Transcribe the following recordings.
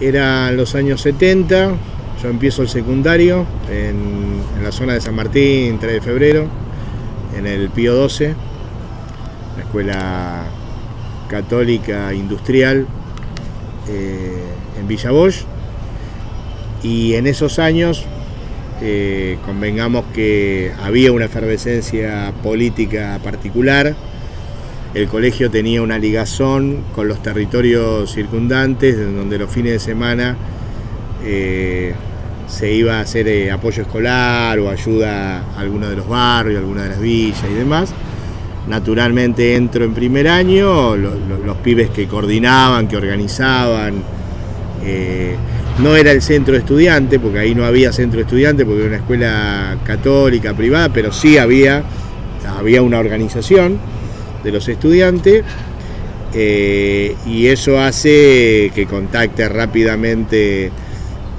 Eran los años 70, yo empiezo el secundario en la zona de San Martín, 3 de febrero, en el Pío 12, la escuela católica industrial en Villa Bosch. Y en esos años convengamos que había una efervescencia política particular. El colegio tenía una ligazón con los territorios circundantes, en donde los fines de semana se iba a hacer apoyo escolar o ayuda a algunos de los barrios, a algunas de las villas y demás. Naturalmente entro en primer año, los pibes que coordinaban, que organizaban. No era el centro de estudiantes, porque ahí no había centro de estudiantes, porque era una escuela católica, privada, pero sí había una organización de los estudiantes, y eso hace que contacte rápidamente,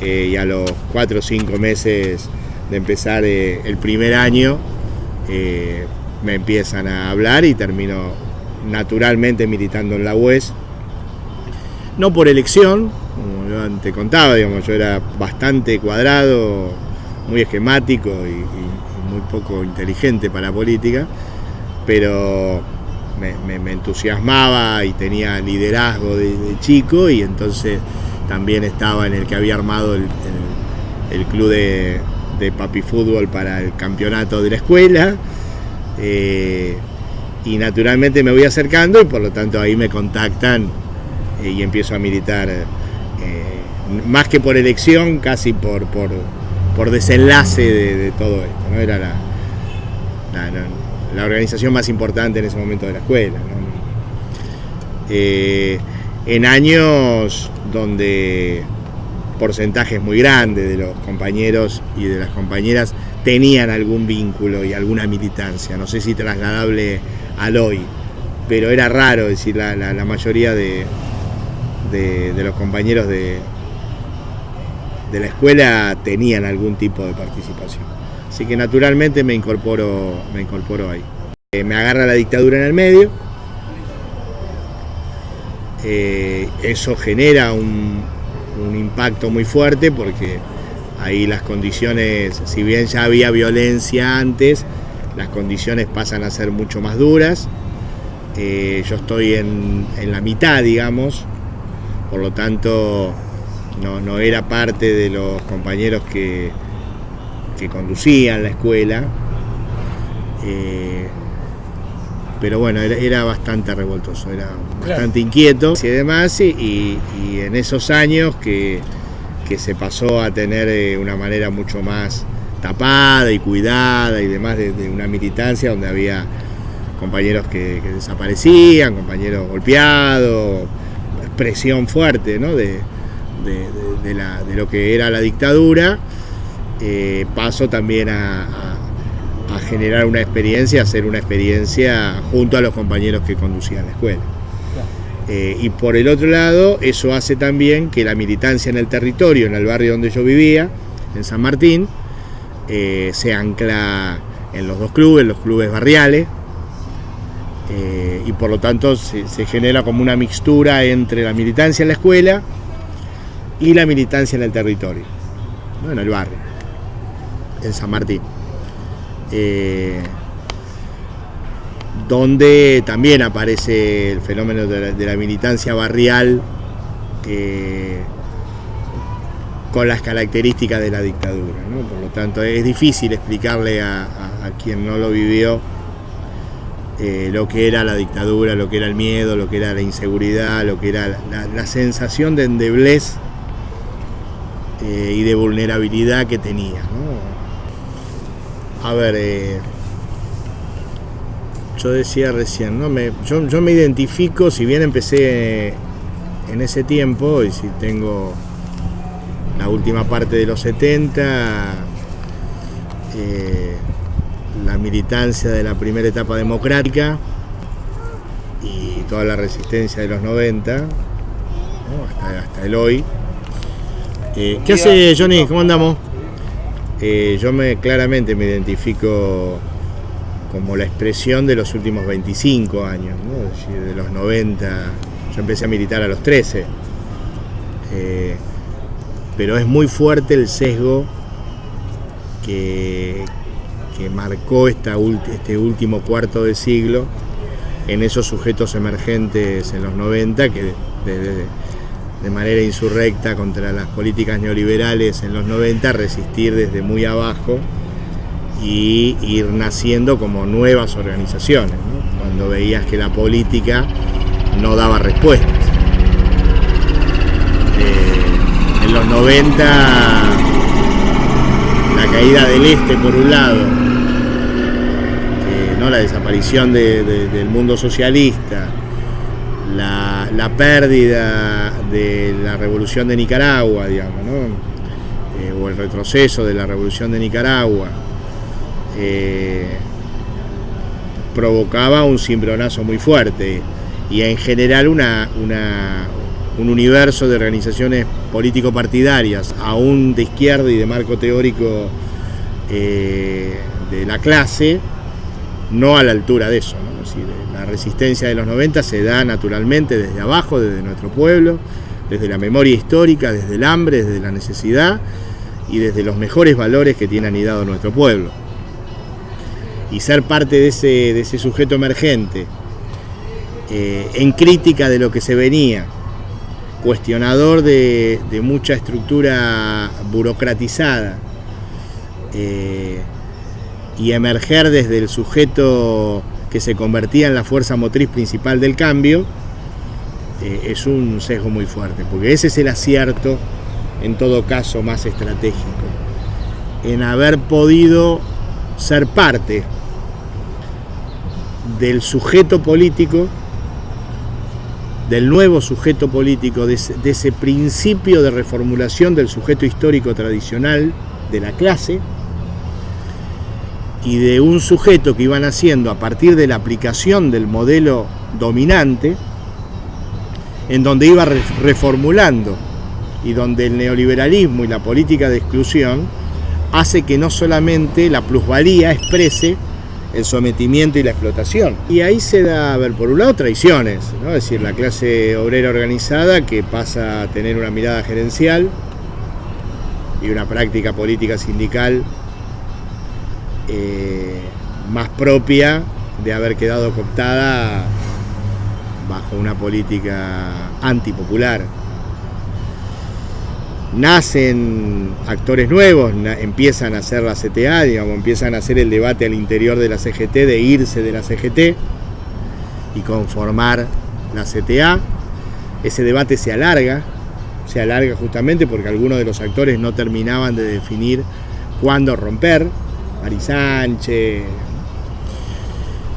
y a los 4 o 5 meses de empezar el primer año, me empiezan a hablar y termino naturalmente militando en la UES, no por elección, como yo te contaba, digamos, yo era bastante cuadrado, muy esquemático y muy poco inteligente para la política, pero me entusiasmaba y tenía liderazgo de chico, y entonces también estaba en el que había armado el club de papi fútbol para el campeonato de la escuela, y naturalmente me voy acercando y por lo tanto ahí me contactan y empiezo a militar, más que por elección, casi por desenlace de todo esto, ¿no? Era la organización más importante en ese momento de la escuela, ¿no? En años donde porcentajes muy grandes de los compañeros y de las compañeras tenían algún vínculo y alguna militancia, no sé si trasladable al hoy, pero era raro, es decir, la mayoría de los compañeros de la escuela tenían algún tipo de participación. Así que naturalmente me incorporo ahí. Me agarra la dictadura en el medio. Eso genera un impacto muy fuerte, porque ahí las condiciones, si bien ya había violencia antes, las condiciones pasan a ser mucho más duras. Yo estoy en la mitad, digamos, por lo tanto no era parte de los compañeros que conducían la escuela, pero bueno, era bastante revoltoso, era bastante inquieto y demás, y en esos años que se pasó a tener una manera mucho más tapada y cuidada y demás, de una militancia donde había compañeros que desaparecían, compañeros golpeados, presión fuerte, ¿no? de lo que era la dictadura. Paso también a generar una experiencia, a hacer una experiencia junto a los compañeros que conducían la escuela. Y por el otro lado, eso hace también que la militancia en el territorio, en el barrio donde yo vivía, en San Martín, se ancla en los dos clubes, los clubes barriales, y por lo tanto se genera como una mixtura entre la militancia en la escuela y la militancia en el territorio, ¿no? En el barrio, en San Martín, donde también aparece el fenómeno de la militancia barrial, con las características de la dictadura, ¿no? Por lo tanto es difícil explicarle a quien no lo vivió lo que era la dictadura, lo que era el miedo, lo que era la inseguridad, lo que era la sensación de endeblez y de vulnerabilidad que tenía, ¿no? A ver, yo decía recién, ¿no? Yo me identifico, si bien empecé en ese tiempo, y si tengo la última parte de los 70, la militancia de la primera etapa democrática y toda la resistencia de los 90, ¿no? hasta el hoy. ¿Qué hace, Johnny? ¿Cómo andamos? Yo claramente me identifico como la expresión de los últimos 25 años, ¿no? Es decir, de los 90, yo empecé a militar a los 13. pero es muy fuerte el sesgo que marcó este último cuarto de siglo en esos sujetos emergentes en los 90 que de manera insurrecta contra las políticas neoliberales en los 90 resistir desde muy abajo y ir naciendo como nuevas organizaciones, ¿no? Cuando veías que la política no daba respuestas. En los 90 la caída del Este por un lado, ¿no? La desaparición del mundo socialista, la pérdida de la revolución de Nicaragua, digamos, ¿no? O el retroceso de la revolución de Nicaragua, provocaba un cimbronazo muy fuerte y en general un universo de organizaciones político-partidarias, aún de izquierda y de marco teórico de la clase, no a la altura de eso, ¿no? Es decir, la resistencia de los 90 se da naturalmente desde abajo, desde nuestro pueblo, desde la memoria histórica, desde el hambre, desde la necesidad y desde los mejores valores que tiene anidado nuestro pueblo. Y ser parte de ese sujeto emergente, en crítica de lo que se venía, cuestionador de mucha estructura burocratizada, y emerger desde el sujeto que se convertía en la fuerza motriz principal del cambio, es un sesgo muy fuerte, porque ese es el acierto, en todo caso, más estratégico, en haber podido ser parte del sujeto político, del nuevo sujeto político, de ese principio de reformulación del sujeto histórico tradicional de la clase, y de un sujeto que iba naciendo a partir de la aplicación del modelo dominante, en donde iba reformulando y donde el neoliberalismo y la política de exclusión hace que no solamente la plusvalía exprese el sometimiento y la explotación. Y ahí se da, a ver, por un lado, traiciones, ¿no? Es decir, la clase obrera organizada que pasa a tener una mirada gerencial y una práctica política sindical más propia de haber quedado cooptada bajo una política antipopular. Nacen actores nuevos, empiezan a hacer la CTA, digamos, empiezan a hacer el debate al interior de la CGT, de irse de la CGT y conformar la CTA. Ese debate se alarga justamente porque algunos de los actores no terminaban de definir cuándo romper. Mari Sánchez.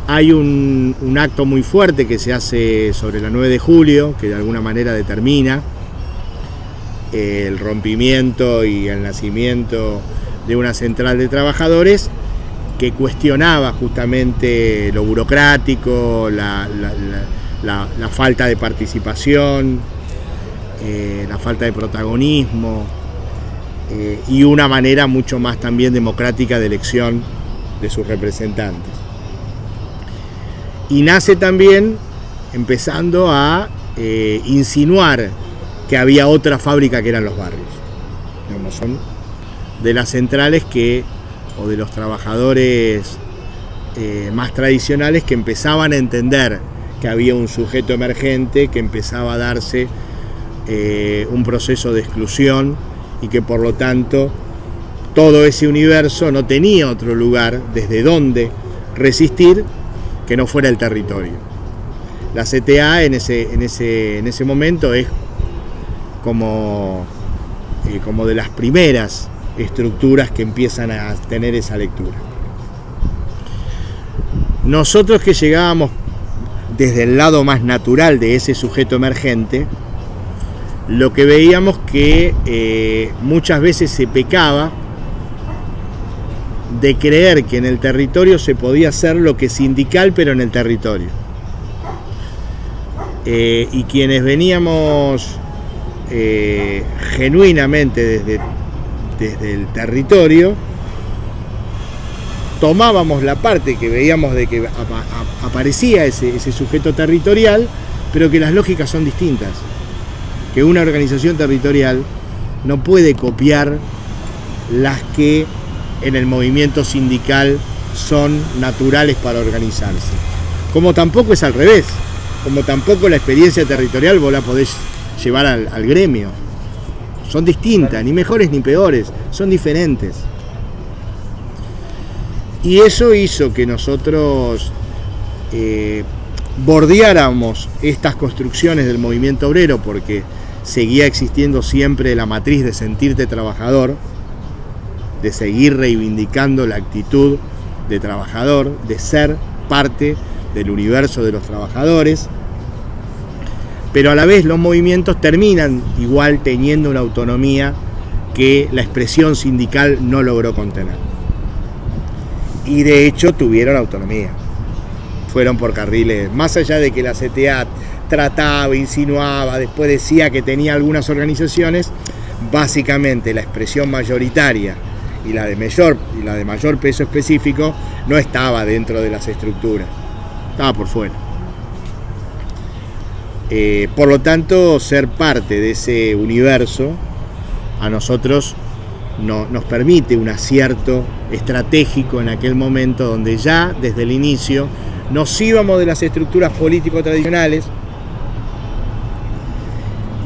Hay un acto muy fuerte que se hace sobre la 9 de julio, que de alguna manera determina el rompimiento y el nacimiento de una central de trabajadores que cuestionaba justamente lo burocrático, la falta de participación, la falta de protagonismo, y una manera mucho más también democrática de elección de sus representantes. Y nace también empezando a insinuar que había otra fábrica que eran los barrios. Digamos, son de las centrales o de los trabajadores más tradicionales que empezaban a entender que había un sujeto emergente, que empezaba a darse un proceso de exclusión y que por lo tanto todo ese universo no tenía otro lugar desde donde resistir que no fuera el territorio. La CTA en ese momento es como de las primeras estructuras que empiezan a tener esa lectura. Nosotros que llegábamos desde el lado más natural de ese sujeto emergente, lo que veíamos que muchas veces se pecaba de creer que en el territorio se podía hacer lo que es sindical, pero en el territorio. Y quienes veníamos genuinamente desde el territorio, tomábamos la parte que veíamos de que aparecía ese sujeto territorial, pero que las lógicas son distintas. Que una organización territorial no puede copiar las que en el movimiento sindical son naturales para organizarse. Como tampoco es al revés, como tampoco la experiencia territorial vos la podés llevar al gremio. Son distintas, ni mejores ni peores, son diferentes. Y eso hizo que nosotros bordeáramos estas construcciones del movimiento obrero, porque seguía existiendo siempre la matriz de sentirte trabajador, de seguir reivindicando la actitud de trabajador, de ser parte del universo de los trabajadores, pero a la vez los movimientos terminan igual teniendo una autonomía que la expresión sindical no logró contener. Y de hecho tuvieron autonomía. Fueron por carriles, más allá de que la CTA trataba, insinuaba, después decía que tenía algunas organizaciones, básicamente la expresión mayoritaria y la de mayor peso específico no estaba dentro de las estructuras, estaba por fuera. Por lo tanto, ser parte de ese universo a nosotros nos permite un acierto estratégico en aquel momento, donde ya desde el inicio nos íbamos de las estructuras políticos tradicionales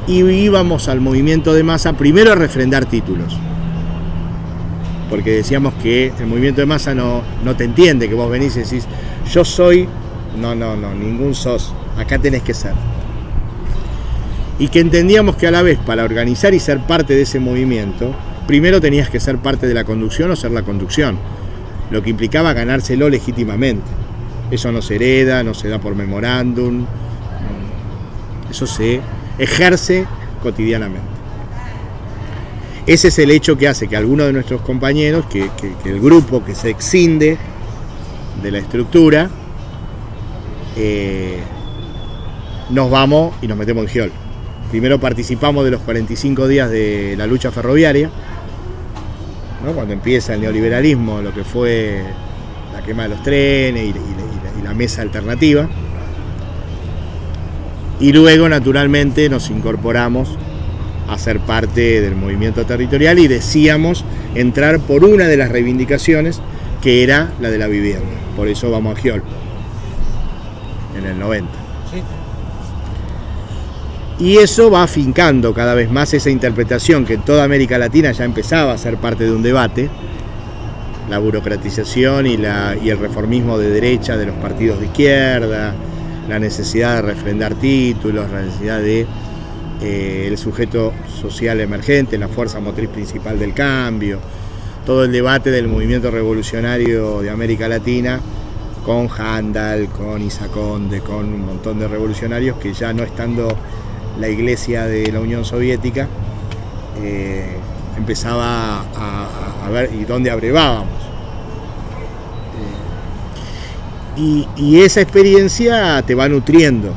y íbamos al movimiento de masa primero a refrendar títulos, porque decíamos que el movimiento de masa no te entiende, que vos venís y decís yo soy, no, ningún sos, acá tenés que ser. Y que entendíamos que a la vez, para organizar y ser parte de ese movimiento, primero tenías que ser parte de la conducción o ser la conducción, lo que implicaba ganárselo legítimamente. Eso no se hereda, no se da por memorándum, eso se ejerce cotidianamente. Ese es el hecho que hace que algunos de nuestros compañeros, que el grupo que se exinde de la estructura, nos vamos y nos metemos en Giol. Primero participamos de los 45 días de la lucha ferroviaria, ¿no? Cuando empieza el neoliberalismo, lo que fue la quema de los trenes y la mesa alternativa. Y luego, naturalmente, nos incorporamos a ser parte del movimiento territorial y decíamos entrar por una de las reivindicaciones, que era la de la vivienda. Por eso vamos a Giol, en el 90. Sí. Y eso va afincando cada vez más esa interpretación que en toda América Latina ya empezaba a ser parte de un debate, la burocratización y el reformismo de derecha de los partidos de izquierda, la necesidad de refrendar títulos, la necesidad de el sujeto social emergente, la fuerza motriz principal del cambio, todo el debate del movimiento revolucionario de América Latina, con Handel, con Isaac Conde, con un montón de revolucionarios que, ya no estando la iglesia de la Unión Soviética, empezaba a ver y dónde abrevábamos. Y esa experiencia te va nutriendo, ¿no?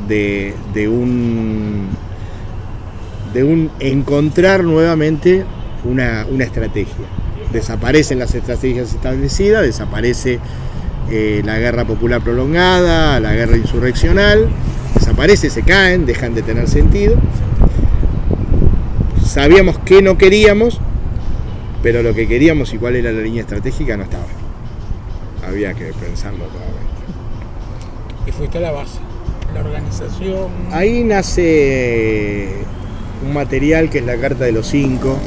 de un encontrar nuevamente una estrategia. Desaparecen las estrategias establecidas, desaparece la guerra popular prolongada, la guerra insurreccional, desaparece, se caen, dejan de tener sentido. Sabíamos que no queríamos, pero lo que queríamos y cuál era la línea estratégica no estaba. Había que pensarlo nuevamente. Y fuiste a la base, la organización. Ahí nace un material que es la Carta de los 5,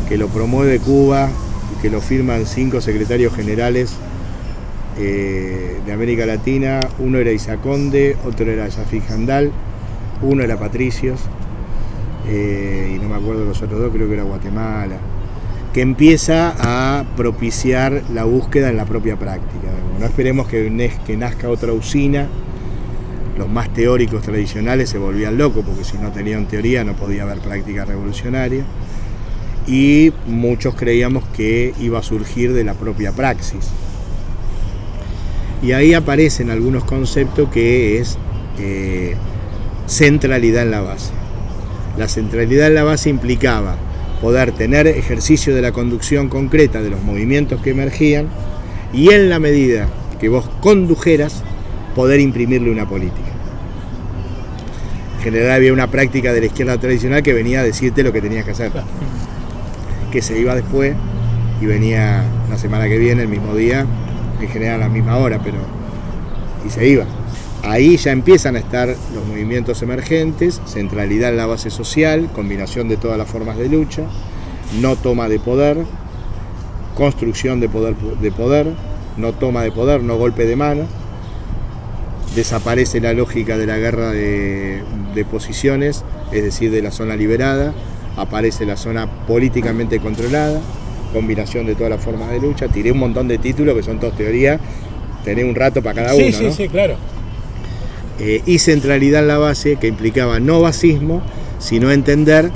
que lo promueve Cuba y que lo firman 5 secretarios generales de América Latina. Uno era Isaac Conde, otro era Yafik Handal, uno era Patricios, y no me acuerdo los otros dos, creo que era Guatemala, que empieza a propiciar la búsqueda en la propia práctica. No esperemos que nazca otra usina. Los más teóricos tradicionales se volvían locos, porque si no tenían teoría no podía haber práctica revolucionaria, y muchos creíamos que iba a surgir de la propia praxis. Y ahí aparecen algunos conceptos que es centralidad en la base. La centralidad en la base implicaba poder tener ejercicio de la conducción concreta de los movimientos que emergían, y en la medida que vos condujeras, poder imprimirle una política. En general había una práctica de la izquierda tradicional que venía a decirte lo que tenías que hacer, que se iba después y venía la semana que viene, el mismo día, en general a la misma hora, y se iba. Ahí ya empiezan a estar los movimientos emergentes, centralidad en la base social, combinación de todas las formas de lucha, no toma de poder, construcción de poder, no toma de poder, no golpe de mano. Desaparece la lógica de la guerra de posiciones, es decir, de la zona liberada, aparece la zona políticamente controlada, combinación de todas las formas de lucha. Tiré un montón de títulos que son todos teoría, tenés un rato para cada uno, ¿no? Sí, claro. Y centralidad en la base, que implicaba no basismo, sino entender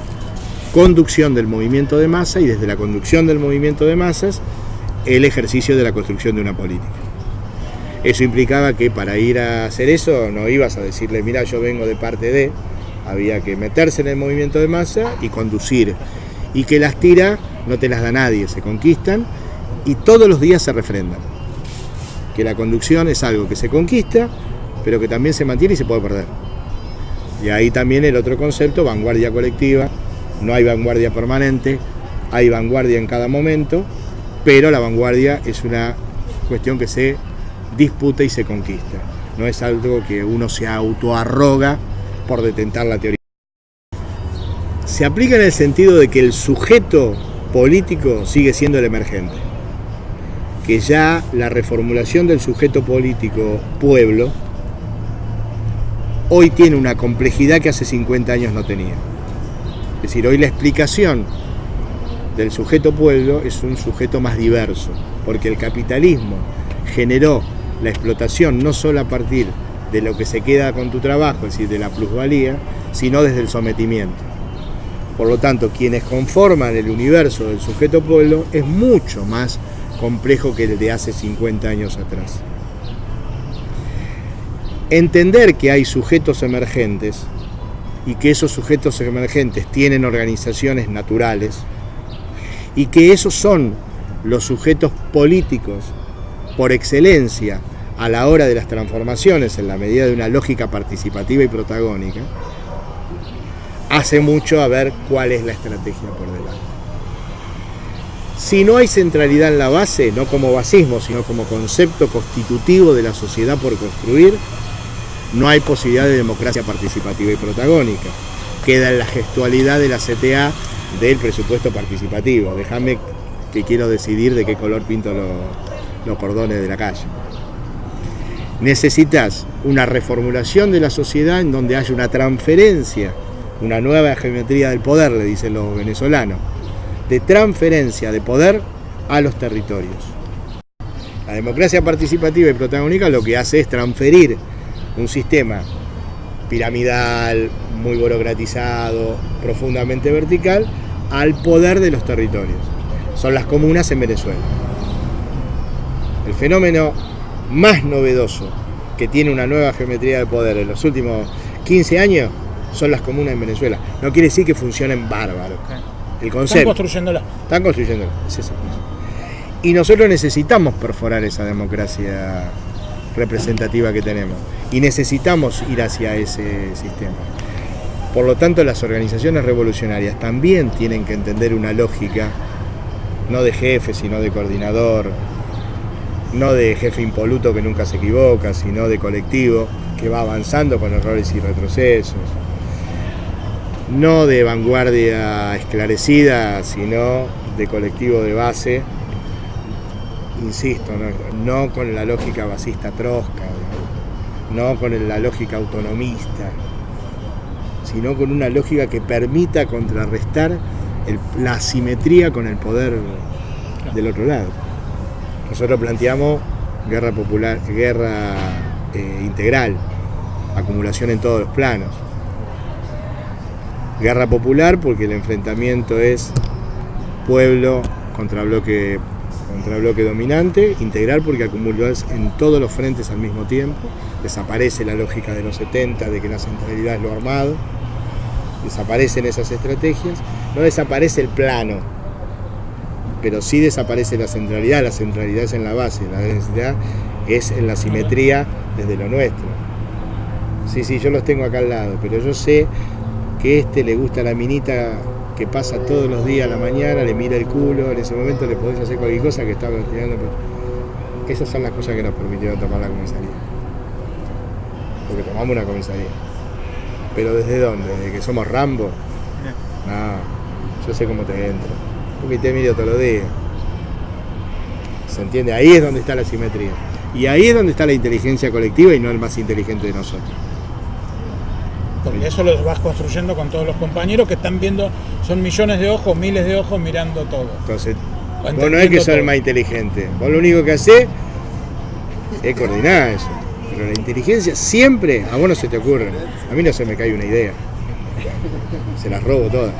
conducción del movimiento de masa, y desde la conducción del movimiento de masas, el ejercicio de la construcción de una política. Eso implicaba que para ir a hacer eso no ibas a decirle, mira, yo vengo de parte de, había que meterse en el movimiento de masa y conducir, y que las tiras no te las da nadie, se conquistan y todos los días se refrendan, que la conducción es algo que se conquista, pero que también se mantiene y se puede perder. Y ahí también el otro concepto, vanguardia colectiva. No hay vanguardia permanente, hay vanguardia en cada momento, pero la vanguardia es una cuestión que se disputa y se conquista. No es algo que uno se autoarroga por detentar la teoría. Se aplica en el sentido de que el sujeto político sigue siendo el emergente, que ya la reformulación del sujeto político pueblo hoy tiene una complejidad que hace 50 años no tenía. Es decir, hoy la explicación del sujeto pueblo es un sujeto más diverso, porque el capitalismo generó la explotación no solo a partir de lo que se queda con tu trabajo, es decir, de la plusvalía, sino desde el sometimiento. Por lo tanto, quienes conforman el universo del sujeto pueblo es mucho más complejo que el de hace 50 años atrás. Entender que hay sujetos emergentes y que esos sujetos emergentes tienen organizaciones naturales y que esos son los sujetos políticos por excelencia a la hora de las transformaciones en la medida de una lógica participativa y protagónica, hace mucho a ver cuál es la estrategia por delante. Si no hay centralidad en la base, no como basismo, sino como concepto constitutivo de la sociedad por construir, no hay posibilidad de democracia participativa y protagónica. Queda en la gestualidad de la CTA del presupuesto participativo. Déjame que quiero decidir de qué color pinto los cordones de la calle. Necesitas una reformulación de la sociedad en donde haya una transferencia, una nueva geometría del poder, le dicen los venezolanos, de transferencia de poder a los territorios. La democracia participativa y protagónica lo que hace es transferir un sistema piramidal, muy burocratizado, profundamente vertical, al poder de los territorios. Son las comunas en Venezuela. El fenómeno más novedoso que tiene una nueva geometría de poder en los últimos 15 años son las comunas en Venezuela. No quiere decir que funcionen bárbaros. El concepto. Están construyéndola. Es esa cosa. Y nosotros necesitamos perforar esa democracia representativa que tenemos. Y necesitamos ir hacia ese sistema. Por lo tanto, las organizaciones revolucionarias también tienen que entender una lógica, no de jefe, sino de coordinador, no de jefe impoluto que nunca se equivoca, sino de colectivo que va avanzando con errores y retrocesos. No de vanguardia esclarecida, sino de colectivo de base, insisto, no con la lógica basista trosca, no con la lógica autonomista, sino con una lógica que permita contrarrestar la asimetría con el poder del otro lado. Nosotros planteamos guerra popular, guerra integral, acumulación en todos los planos. Guerra popular porque el enfrentamiento es pueblo contra bloque dominante, integral porque acumulas en todos los frentes al mismo tiempo, desaparece la lógica de los 70 de que la centralidad es lo armado, desaparecen esas estrategias, no desaparece el plano, pero sí desaparece la centralidad es en la base, la densidad es en la simetría desde lo nuestro. Sí, yo los tengo acá al lado, pero yo sé que le gusta la minita que pasa todos los días a la mañana, le mira el culo, en ese momento le podés hacer cualquier cosa que está tirando. Esas son las cosas que nos permitieron tomar la comisaría. Porque tomamos una comisaría. ¿Pero desde dónde? ¿Desde que somos Rambo? No, yo sé cómo te entro. Porque te miro todos los días. ¿Se entiende? Ahí es donde está la simetría. Y ahí es donde está la inteligencia colectiva y no el más inteligente de nosotros. Porque eso lo vas construyendo con todos los compañeros que están viendo, son millones de ojos, miles de ojos mirando todo. Entonces, vos no es que sos el más inteligente. Vos lo único que hacés es coordinar eso. Pero la inteligencia siempre, a vos no se te ocurre. A mí no se me cae una idea. Se las robo todas.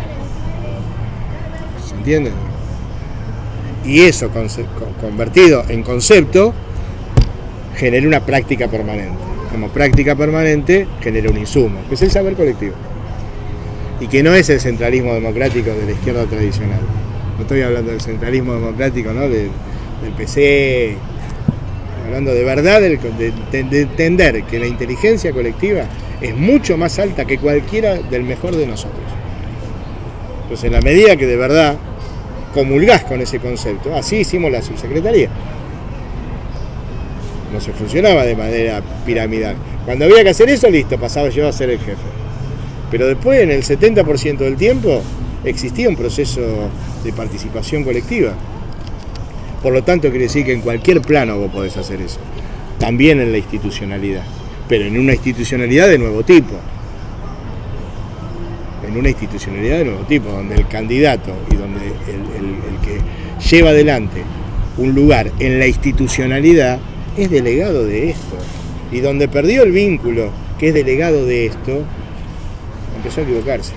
¿Se entiende? Y eso convertido en concepto genera una práctica permanente. Como práctica permanente genera un insumo, que es el saber colectivo. Y que no es el centralismo democrático de la izquierda tradicional. No estoy hablando del centralismo democrático, ¿no? del PC. Estoy hablando de verdad, de entender que la inteligencia colectiva es mucho más alta que cualquiera del mejor de nosotros. Entonces, en la medida que de verdad comulgás con ese concepto, así hicimos la subsecretaría. No se funcionaba de manera piramidal. Cuando había que hacer eso, listo, pasaba yo a ser el jefe. Pero después, en el 70% del tiempo, existía un proceso de participación colectiva. Por lo tanto, quiere decir que en cualquier plano vos podés hacer eso. También en la institucionalidad. Pero en una institucionalidad de nuevo tipo. En una institucionalidad de nuevo tipo, donde el candidato y donde el que lleva adelante un lugar en la institucionalidad es delegado de esto. Y donde perdió el vínculo, que es delegado de esto, empezó a equivocarse.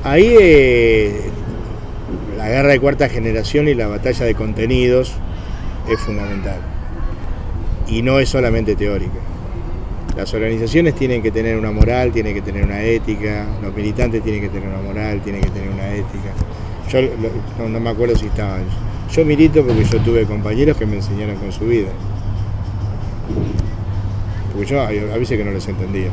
Ahí la guerra de cuarta generación y la batalla de contenidos es fundamental. Y no es solamente teórica. Las organizaciones tienen que tener una moral, tienen que tener una ética, los militantes tienen que tener una moral, tienen que tener una ética. Yo no me acuerdo si estaba. Yo milito porque yo tuve compañeros que me enseñaron con su vida. Porque yo a veces que no les entendía.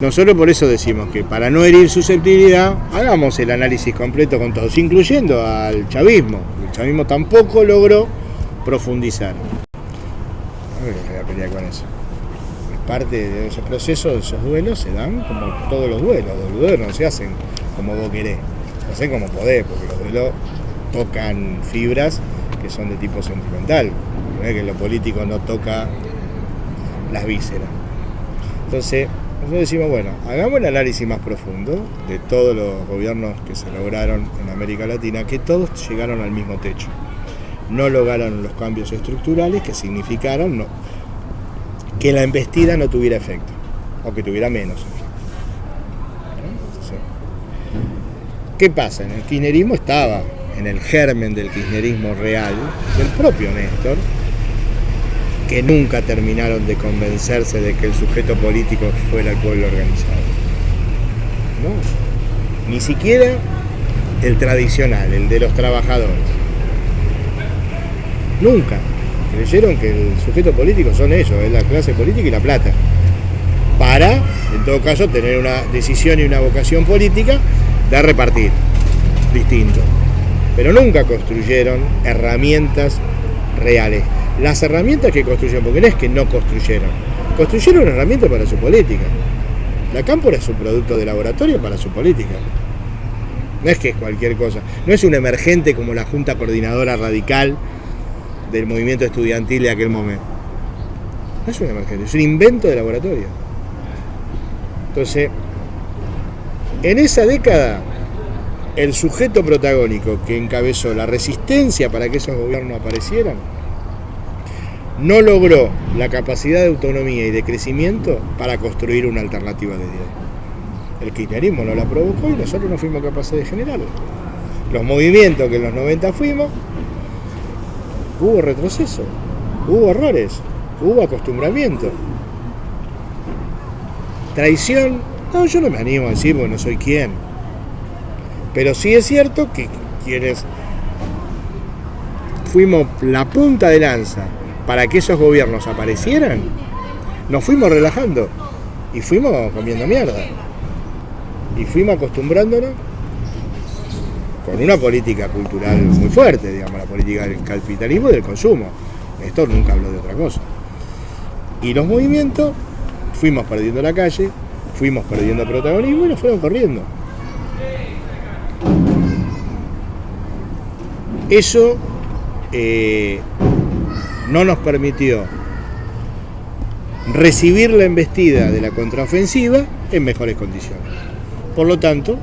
Nosotros por eso decimos que para no herir susceptibilidad, hagamos el análisis completo con todos, incluyendo al chavismo. El chavismo tampoco logró profundizar. No voy a pelear con eso. Parte de esos procesos, esos duelos se dan como todos los duelos. Los duelos no se hacen como vos querés, se hacen como podés, porque los duelos tocan fibras que son de tipo sentimental. No es que lo político no toca las vísceras. Entonces, nosotros decimos, bueno, hagamos el análisis más profundo de todos los gobiernos que se lograron en América Latina, que todos llegaron al mismo techo. No lograron los cambios estructurales que significaron que la embestida no tuviera efecto, o que tuviera menos efecto. Entonces, ¿qué pasa? En el kirchnerismo estaba, en el germen del kirchnerismo real, del propio Néstor, que nunca terminaron de convencerse de que el sujeto político fuera el pueblo organizado. No, ni siquiera el tradicional, el de los trabajadores. Nunca creyeron que el sujeto político son ellos, es la clase política y la plata. Para, en todo caso, tener una decisión y una vocación política de repartir, distinto. Pero nunca construyeron herramientas reales. Las herramientas que construyeron, porque no es que no construyeron herramientas para su política. La Cámpora es un producto de laboratorio para su política. No es que es cualquier cosa. No es un emergente como la Junta Coordinadora Radical del movimiento estudiantil de aquel momento. No es un emergente, es un invento de laboratorio. Entonces, en esa década, el sujeto protagónico que encabezó la resistencia para que esos gobiernos aparecieran, no logró la capacidad de autonomía y de crecimiento para construir una alternativa de diálogo. El kirchnerismo no la provocó y nosotros no fuimos capaces de generarlo. Los movimientos que en los 90 fuimos, hubo retroceso, hubo errores, hubo acostumbramiento. Traición, no, yo no me animo a decir porque no soy quien. Pero sí es cierto que quienes fuimos la punta de lanza, los primeros, para que esos gobiernos aparecieran, nos fuimos relajando y fuimos comiendo mierda. Y fuimos acostumbrándonos con una política cultural muy fuerte, digamos, la política del capitalismo y del consumo. Esto nunca habló de otra cosa. Y los movimientos, fuimos perdiendo la calle, fuimos perdiendo protagonismo y nos fueron corriendo. Eso no nos permitió recibir la embestida de la contraofensiva en mejores condiciones. Por lo tanto,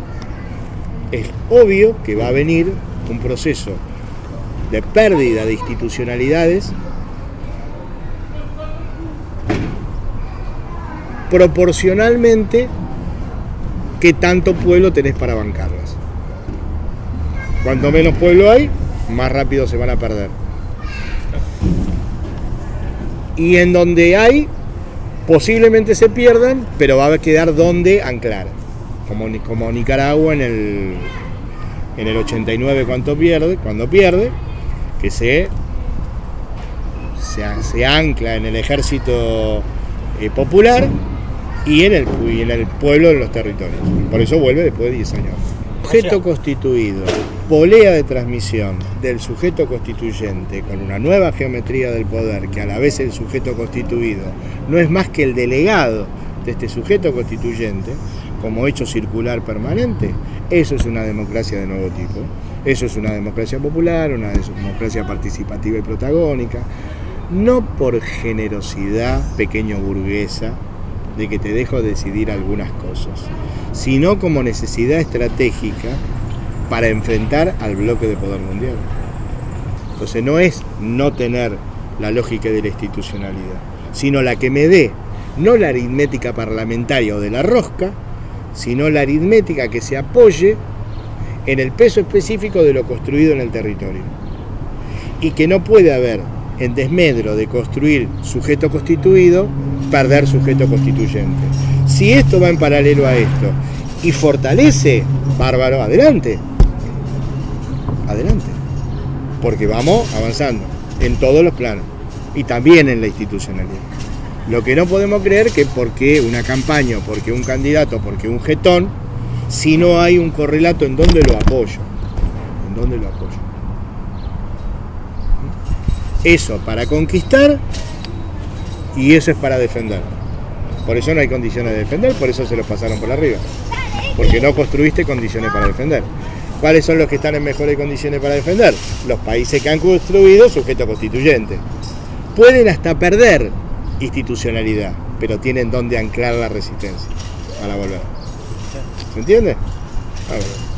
es obvio que va a venir un proceso de pérdida de institucionalidades proporcionalmente qué tanto pueblo tenés para bancarlas. Cuanto menos pueblo hay, más rápido se van a perder. Y en donde hay, posiblemente se pierdan, pero va a quedar donde anclar. Como Nicaragua en el 89 cuando pierde, que se ancla en el ejército popular y en el pueblo de los territorios. Por eso vuelve después de 10 años. Sujeto constituido, polea de transmisión del sujeto constituyente con una nueva geometría del poder, que a la vez el sujeto constituido no es más que el delegado de este sujeto constituyente, como hecho circular permanente. Eso es una democracia de nuevo tipo. Eso es una democracia popular, una democracia participativa y protagónica, no por generosidad pequeño burguesa de que te dejo decidir algunas cosas, sino como necesidad estratégica para enfrentar al bloque de poder mundial. Entonces no es no tener la lógica de la institucionalidad, sino la que me dé, no la aritmética parlamentaria o de la rosca, sino la aritmética que se apoye en el peso específico de lo construido en el territorio. Y que no puede haber, en desmedro de construir sujeto constituido, perder sujeto constituyente. Si esto va en paralelo a esto y fortalece, bárbaro, adelante. Adelante. Porque vamos avanzando en todos los planos y también en la institucionalidad. Lo que no podemos creer que porque una campaña, porque un candidato, porque un jetón, si no hay un correlato en donde lo apoyo. ¿En dónde lo apoyo? Eso para conquistar y eso es para defender. Por eso no hay condiciones de defender, por eso se los pasaron por arriba. Porque no construiste condiciones para defender. ¿Cuáles son los que están en mejores condiciones para defender? Los países que han construido sujeto constituyente. Pueden hasta perder institucionalidad, pero tienen donde anclar la resistencia para volver. ¿Se entiende? A ver.